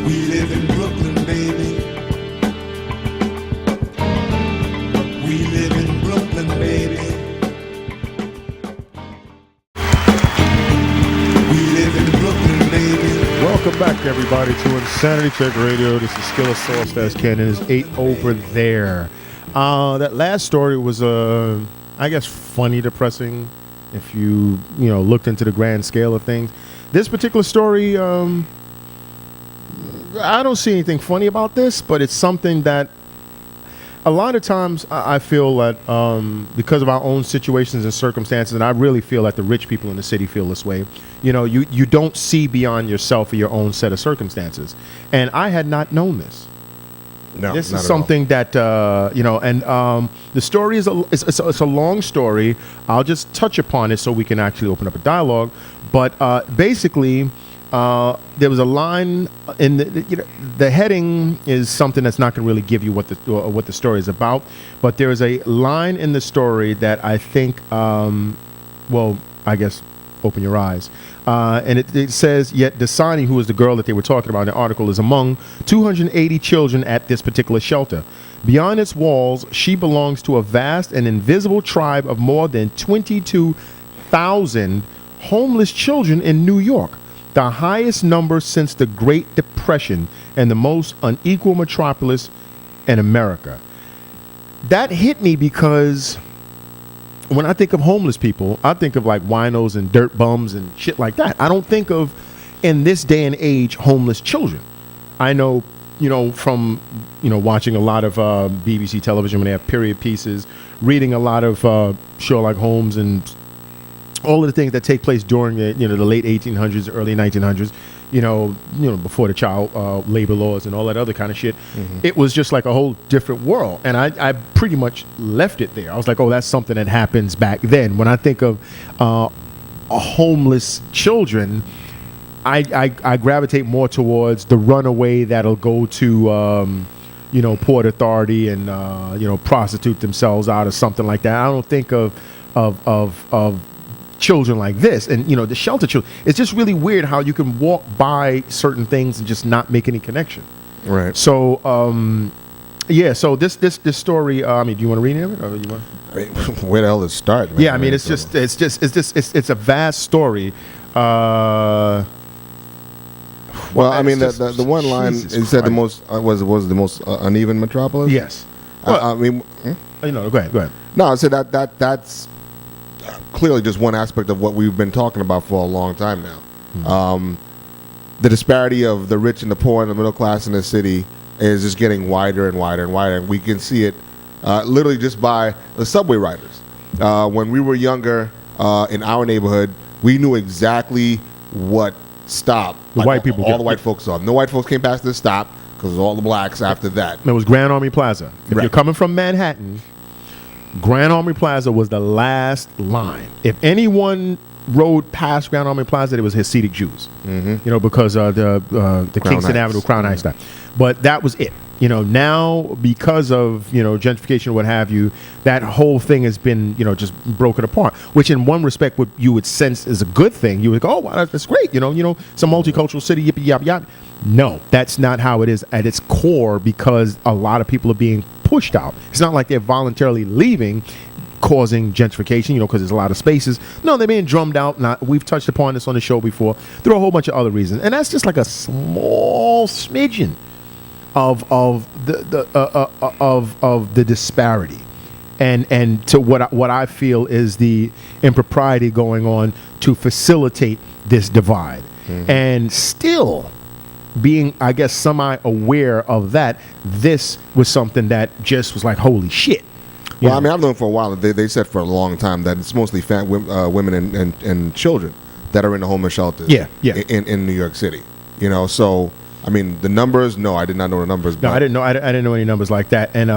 We live in Brooklyn, baby. We live in Brooklyn, baby. We live in Brooklyn, baby. Welcome back, everybody, to Insanity Check Radio. This is Skilla Sauce. That's Cannon. Is 8 over there. That last story was, I guess, funny, depressing, if you looked into the grand scale of things. This particular story, I don't see anything funny about this, but it's something that a lot of times I feel that because of our own situations and circumstances, and I really feel that the rich people in the city feel this way, you don't see beyond yourself or your own set of circumstances. And I had not known this. No, this is something that, and the story is it's a long story. I'll just touch upon it so we can actually open up a dialogue. But basically, there was a line in the heading is something that's not going to really give you what the story is about. But there is a line in the story that I think, I guess, open your eyes. And it says, yet Dasani, who is the girl that they were talking about in the article, is among 280 children at this particular shelter. Beyond its walls, she belongs to a vast and invisible tribe of more than 22,000 homeless children in New York, the highest number since the Great Depression and the most unequal metropolis in America. That hit me because when I think of homeless people, I think of like winos and dirt bums and shit like that. I don't think of, in this day and age, homeless children. I know, from, watching a lot of BBC television when they have period pieces, reading a lot of Sherlock Holmes and all of the things that take place during the late 1800s, early 1900s, before the child labor laws and all that other kind of shit. Mm-hmm. It was just like a whole different world. And I pretty much left it there. I was like, oh, that's something that happens back then. When I think of homeless children, I gravitate more towards the runaway that'll go to, Port Authority and, prostitute themselves out or something like that. I don't think of children like this. And the shelter children, it's just really weird how you can walk by certain things and just not make any connection. Right. So so this story, do you want to read any of it, or you want? Where the hell does it start, man? Yeah, it's a vast story. The one line is that the most was the most uneven metropolis. Yes. Go ahead. No, I said that's clearly just one aspect of what we've been talking about for a long time now. Mm-hmm. The disparity of the rich and the poor and the middle class in the city is just getting wider and wider and wider. And we can see it literally just by the subway riders. When we were younger in our neighborhood, we knew exactly what stop the white people, all the white folks on. No white folks came past this stop because it was all the blacks after that. It was Grand Army Plaza. If you're coming from Manhattan, Grand Army Plaza was the last line. If anyone rode past Grand Army Plaza, it was Hasidic Jews. Mm-hmm. Because the Kingston Avenue, Crown Heights stuff. But that was it. Now because of gentrification or what have you, that whole thing has been just broken apart. Which in one respect, what you would sense is a good thing. You would go, oh, wow, that's great. Some multicultural city, yippee yap yap. No, that's not how it is at its core, because a lot of people are being pushed out. It's not like they're voluntarily leaving, causing gentrification, because there's a lot of spaces. No, they're being drummed out. We've touched upon this on the show before. There are a whole bunch of other reasons, and that's just like a small smidgen of the disparity, and to what I feel is the impropriety going on to facilitate this divide, and still being, I guess, semi-aware of that. This was something that just was like, holy shit. I've known for a while. They said for a long time that it's mostly women and children that are in the homeless shelters. In New York City. So the numbers. No, I did not know the numbers. No, I didn't know. I didn't know any numbers like that. And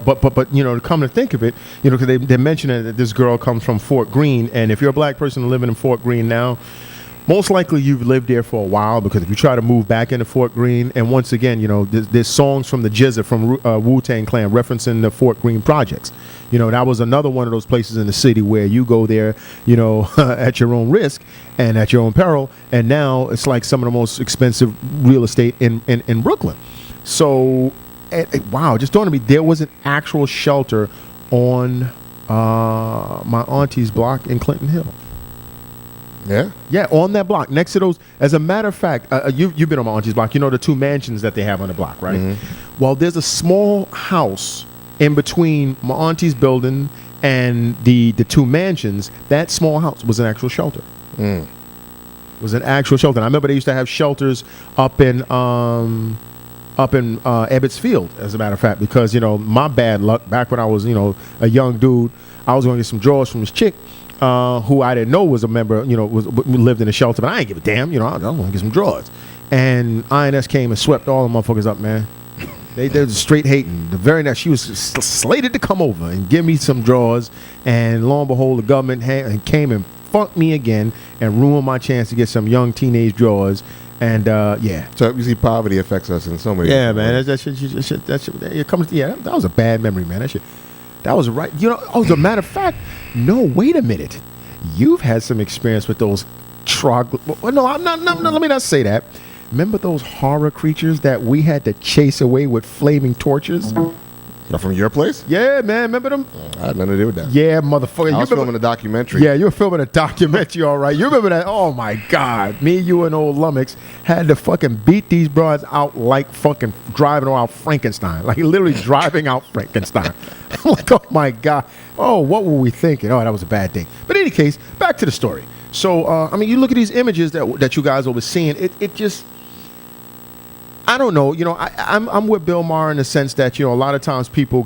but to come to think of it, because they're mentioning that this girl comes from Fort Greene, and if you're a black person living in Fort Greene now, most likely you've lived there for a while, because if you try to move back into Fort Greene, and once again, there's songs from the GZA, from Wu-Tang Clan, referencing the Fort Greene projects. You know, that was another one of those places in the city where you go there, you know, at your own risk and at your own peril. And now it's like some of the most expensive real estate in Brooklyn. So, wow, just dawned on me, there was an actual shelter on my auntie's block in Clinton Hill. Yeah, on that block, next to those. As a matter of fact, you've been on my auntie's block. You know the two mansions that they have on the block, right? Mm-hmm. Well, there's a small house in between my auntie's building and the two mansions. That small house was an actual shelter. It was an actual shelter. And I remember they used to have shelters up in Ebbets Field, as a matter of fact, because, you know, my bad luck, back when I was, you know, a young dude, I was going to get some drawers from this chick who I didn't know was a member, you know, lived in a shelter, but I ain't give a damn, you know, I want to get some drawers. And INS came and swept all the motherfuckers up, man. They were straight hating. The very next, she was slated to come over and give me some drawers, and lo and behold, the government came and fucked me again and ruined my chance to get some young teenage drawers. And yeah, so you see, poverty affects us in so many. Yeah, man, that shit. It comes. Yeah, that was a bad memory, man. That was right. You know, as a matter of fact, no, wait a minute. You've had some experience with those no, I'm not. No, let me not say that. Remember those horror creatures that we had to chase away with flaming torches? From your place? Yeah, man. Remember them? I had nothing to do with that. Yeah, motherfucker. I was filming a documentary. Yeah, you were filming a documentary, all right. You remember that? Oh, my God. Me, you, and old Lummox had to fucking beat these broads out like fucking driving out Frankenstein. Like literally driving out Frankenstein. I'm like, oh, my God. Oh, what were we thinking? Oh, that was a bad thing. But in any case, back to the story. So, I mean, you look at these images that you guys were seeing. It just... I don't know. You know, I'm with Bill Maher in the sense that, you know, a lot of times people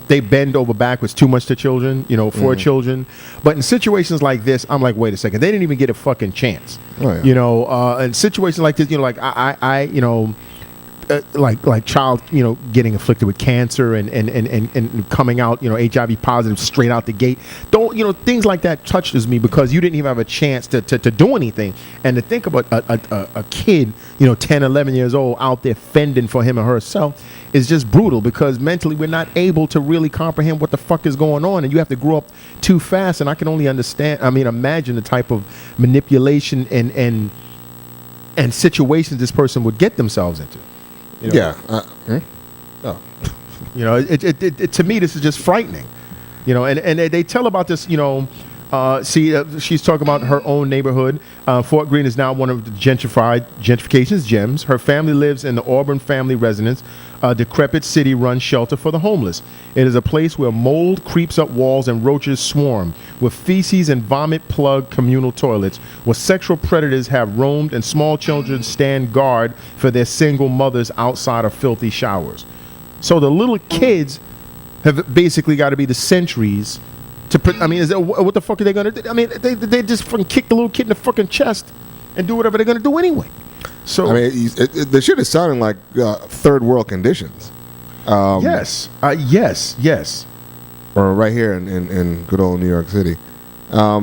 they bend over backwards too much to children, you know, for children. But in situations like this, I'm like, wait a second. They didn't even get a fucking chance. Oh, yeah. You know, in situations like this, you know, like I you know, like child, you know, getting afflicted with cancer and coming out, you know, HIV positive straight out the gate. Don't, you know, things like that touches me because you didn't even have a chance to do anything. And to think about a kid, you know, 10, 11 years old out there fending for him or herself is just brutal because mentally we're not able to really comprehend what the fuck is going on. And you have to grow up too fast. And I can only imagine the type of manipulation and situations this person would get themselves into. You know? Yeah. Oh. You know, it to me, this is just frightening. You know, and they tell about this, you know, she's talking about her own neighborhood. Fort Greene is now one of the gentrification's gems. Her family lives in the Auburn family residence, a decrepit city-run shelter for the homeless. It is a place where mold creeps up walls and roaches swarm, with feces and vomit plug communal toilets, where sexual predators have roamed and small children stand guard for their single mothers outside of filthy showers. So the little kids have basically got to be the sentries I mean, what the fuck are they going to do? I mean, they just fucking kick the little kid in the fucking chest and do whatever they're going to do anyway. So I mean, the shit is sounding like third world conditions. Yes. Or right here in good old New York City. Oh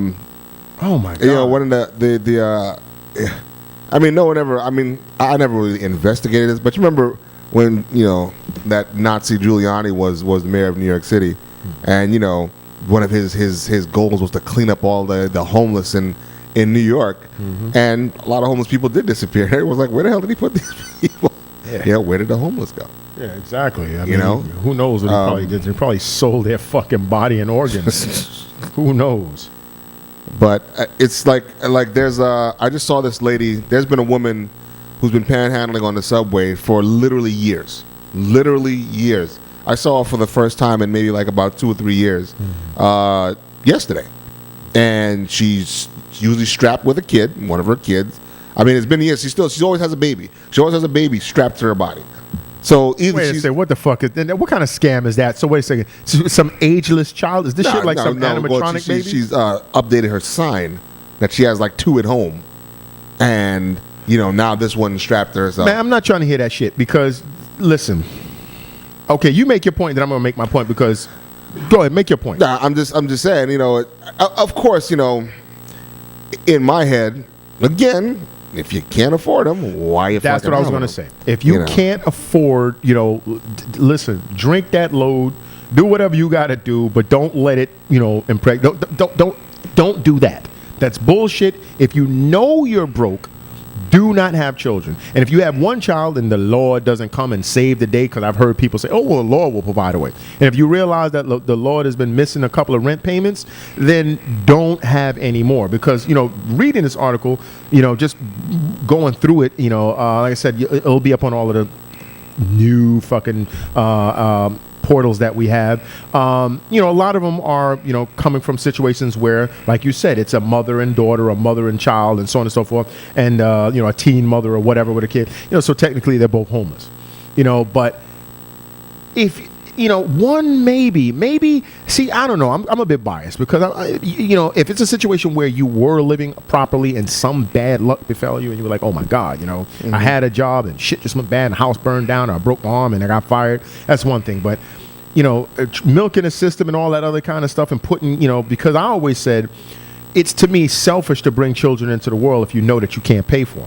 my God. You know, one of the I mean, no one ever. I mean, I never really investigated this, but you remember when, you know, that Nazi Giuliani was the mayor of New York City, and, you know, one of his goals was to clean up all the homeless in New York, and a lot of homeless people did disappear. It was like, where the hell did he put these people? Yeah, where did the homeless go? Yeah, exactly. I mean, you know, who knows what he probably did? They probably sold their fucking body and organs. Who knows? But it's like there's I just saw this lady. There's been a woman who's been panhandling on the subway for literally years. I saw her for the first time in maybe like about 2 or 3 years yesterday. And she's usually strapped with a kid, one of her kids. I mean, it's been years. She always has a baby. She always has a baby strapped to her body. So either wait a second, what the fuck is that? What kind of scam is that? So wait a second, some ageless child? Is this shit like some animatronic baby? She's updated her sign that she has like 2 at home, and you know now this one strapped to herself. Man, I'm not trying to hear that shit because listen. Okay, you make your point, then I'm gonna make my point because go ahead, make your point. Nah, I'm just saying, you know, of course, you know, in my head, again, if you can't afford them, why you? That's what I was gonna say. If you can't afford, you know, listen, drink that load, do whatever you got to do, but don't let it, impregnate. Don't do that. That's bullshit. If you know you're broke, do not have children. And if you have one child and the Lord doesn't come and save the day, because I've heard people say, oh, well, the Lord will provide a way. And if you realize that the Lord has been missing a couple of rent payments, then don't have any more. Because, reading this article, just going through it, like I said, it'll be up on all of the new fucking portals that we have. A lot of them are, coming from situations where, like you said, it's a mother and daughter, a mother and child, and so on and so forth, and a teen mother or whatever with a kid. So technically they're both homeless. But if one maybe see, I don't know. I'm a bit biased because if it's a situation where you were living properly and some bad luck befell you and you were like, oh my God, I had a job and shit just went bad and the house burned down or I broke my arm and I got fired. That's one thing. But milking a system and all that other kind of stuff and putting, because I always said it's to me selfish to bring children into the world if you know that you can't pay for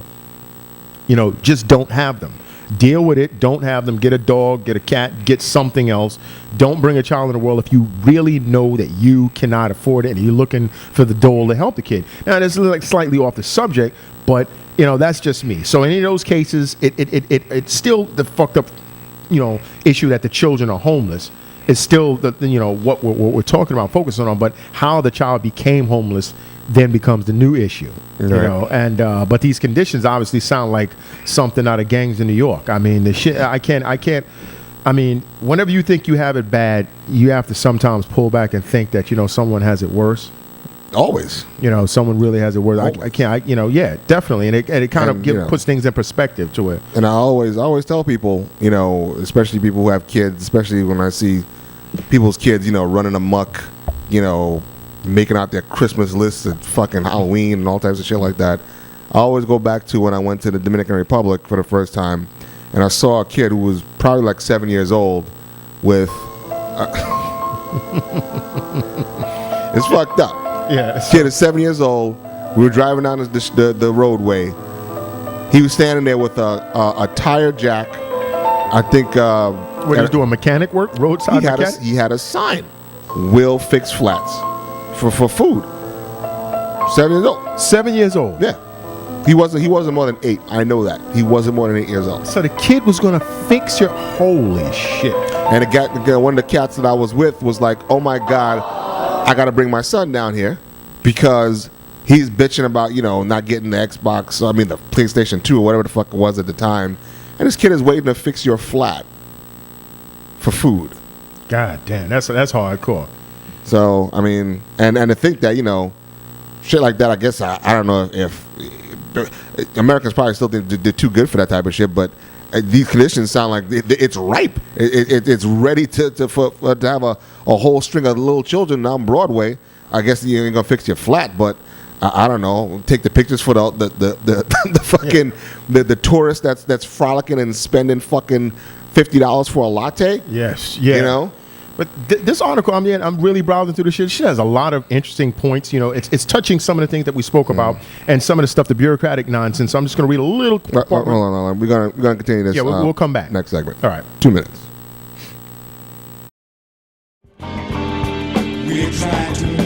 them. Just don't have them. Deal with it. Don't have them. Get a dog, get a cat, get something else. Don't bring a child in the world if you really know that you cannot afford it and you're looking for the dole to help the kid. Now, this is like slightly off the subject, but, that's just me. So in any of those cases, it's still the fucked up, issue that the children are homeless. It's still what we're talking about, focusing on, but how the child became homeless then becomes the new issue, and but these conditions obviously sound like something out of Gangs in New York. I mean, the shit, I can't, I mean, whenever you think you have it bad, you have to sometimes pull back and think that, someone has it worse. Always. Someone really has it worse. I can't, yeah, definitely. And it kind of puts things in perspective to it. And I always tell people, especially people who have kids, especially when I see people's kids, running amok, making out their Christmas lists and fucking Halloween and all types of shit like that. I always go back to when I went to the Dominican Republic for the first time, and I saw a kid who was probably like 7 years old with... it's fucked up. Yeah. This kid is 7 years old. We were driving down the roadway. He was standing there with a tire jack. I think... What, he was doing mechanic work? Roadside mechanic? He had a sign. Will fix flats. For food. 7 years old. 7 years old. Yeah. He wasn't more than 8. I know that. He wasn't more than 8 years old. So the kid was gonna fix your holy shit. And one of the cats that I was with was like, oh my God, I gotta bring my son down here because he's bitching about, not getting the Xbox, the PlayStation 2 or whatever the fuck it was at the time. And this kid is waiting to fix your flat for food. God damn, that's hardcore. So, and to think that, shit like that, I guess, I don't know if Americans probably still think they're too good for that type of shit, but these conditions sound like it's ripe. It's ready to have a whole string of little children on Broadway. I guess you ain't gonna fix your flat, but I don't know. Take the pictures for the fucking the tourist that's frolicking and spending fucking $50 for a latte. Yes, yeah. But this article, I'm really browsing through the shit. She has a lot of interesting points. It's touching some of the things that we spoke about and some of the stuff, the bureaucratic nonsense. So I'm just going to read a little. Hold on. We're gonna continue this. Yeah, we'll come back next segment. All right, 2 minutes. We try to